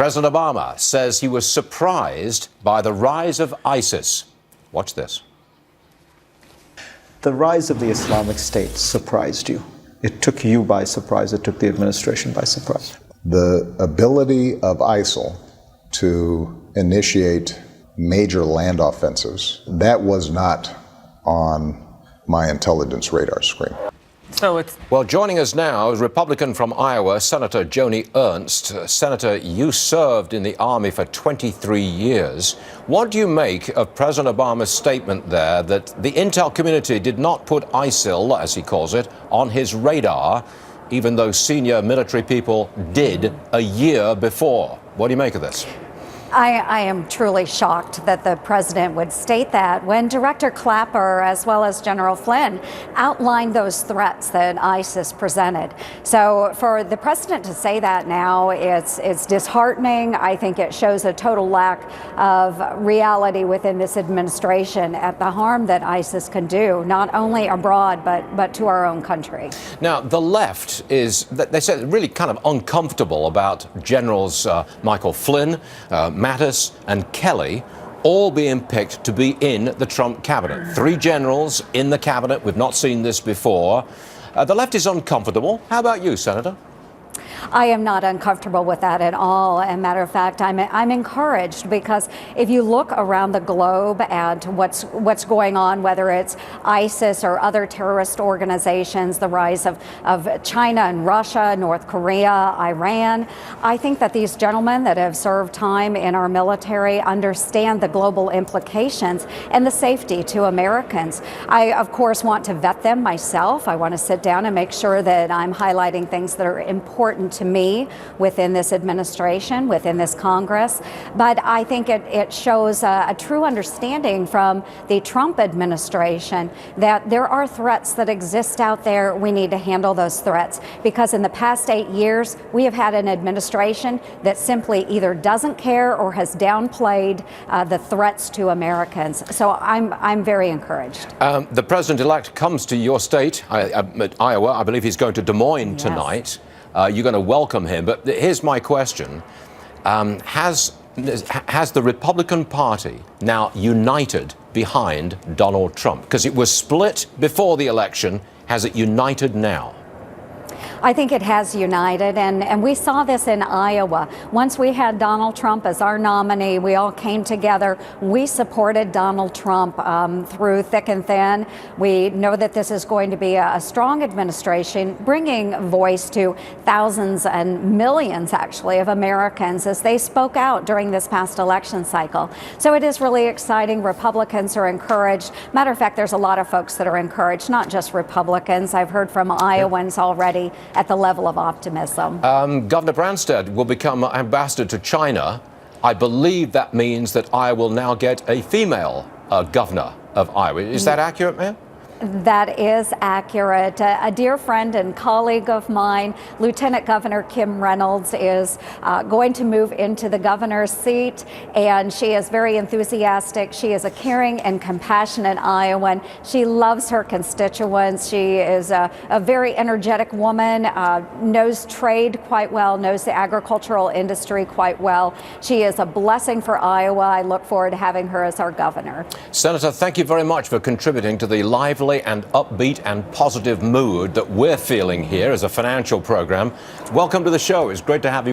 President Obama says he was surprised by the rise of ISIS. Watch this. The rise of the Islamic State surprised you. It took you by surprise. It took the administration by surprise. The ability of ISIL to initiate major land offensives, that was not on my intelligence radar screen. Well, joining us now is Republican from Iowa, Senator Joni Ernst. Senator, you served in the Army for 23 years. What do you make of President Obama's statement there that the intel community did not put ISIL, as he calls it, on his radar, even though senior military people did a year before? What do you make of this? I am truly shocked that the president would state that when Director Clapper, as well as General Flynn, outlined those threats that ISIS presented. So for the president to say that now, it's disheartening. I think it shows a total lack of reality within this administration at the harm that ISIS can do, not only abroad, but to our own country. Now, the left is, they say, really kind of uncomfortable about Generals Michael Flynn, Mattis and Kelly all being picked to be in the Trump cabinet. 3 generals in the cabinet. We've not seen this before. The left is uncomfortable. How about you, Senator? I am not uncomfortable with that at all. As a matter of fact, I'm encouraged because if you look around the globe at what's going on, whether it's ISIS or other terrorist organizations, the rise of China and Russia, North Korea, Iran, I think that these gentlemen that have served time in our military understand the global implications and the safety to Americans. I, of course, want to vet them myself. I want to sit down and make sure that I'm highlighting things that are important to me within this administration, within this Congress. But I think it shows a true understanding from the Trump administration that there are threats that exist out there. We need to handle those threats because in the past 8 years, we have had an administration that simply either doesn't care or has downplayed the threats to Americans. So I'm very encouraged. The president-elect comes to your state, Iowa. I believe he's going to Des Moines tonight. You're going to welcome him. But here's my question. Has the Republican Party now united behind Donald Trump? Because it was split before the election. Has it united now? I think it has united, and we saw this in Iowa. Once we had Donald Trump as our nominee, we all came together. We supported Donald Trump through thick and thin. We know that this is going to be a strong administration, bringing voice to thousands and millions, actually, of Americans as they spoke out during this past election cycle. So it is really exciting. Republicans are encouraged. Matter of fact, there's a lot of folks that are encouraged, not just Republicans. I've heard from Iowans already at the level of optimism. Governor Branstad will become ambassador to China. I believe that means that Iowa will now get a female governor of Iowa. Is that accurate, ma'am? That is accurate. A dear friend and colleague of mine, Lieutenant Governor Kim Reynolds, is going to move into the governor's seat, and she is very enthusiastic. She is a caring and compassionate Iowan. She loves her constituents. She is a very energetic woman, knows trade quite well, knows the agricultural industry quite well. She is a blessing for Iowa. I look forward to having her as our governor. Senator, thank you very much for contributing to the lively and upbeat and positive mood that we're feeling here as a financial program. Welcome to the show. It's great to have you.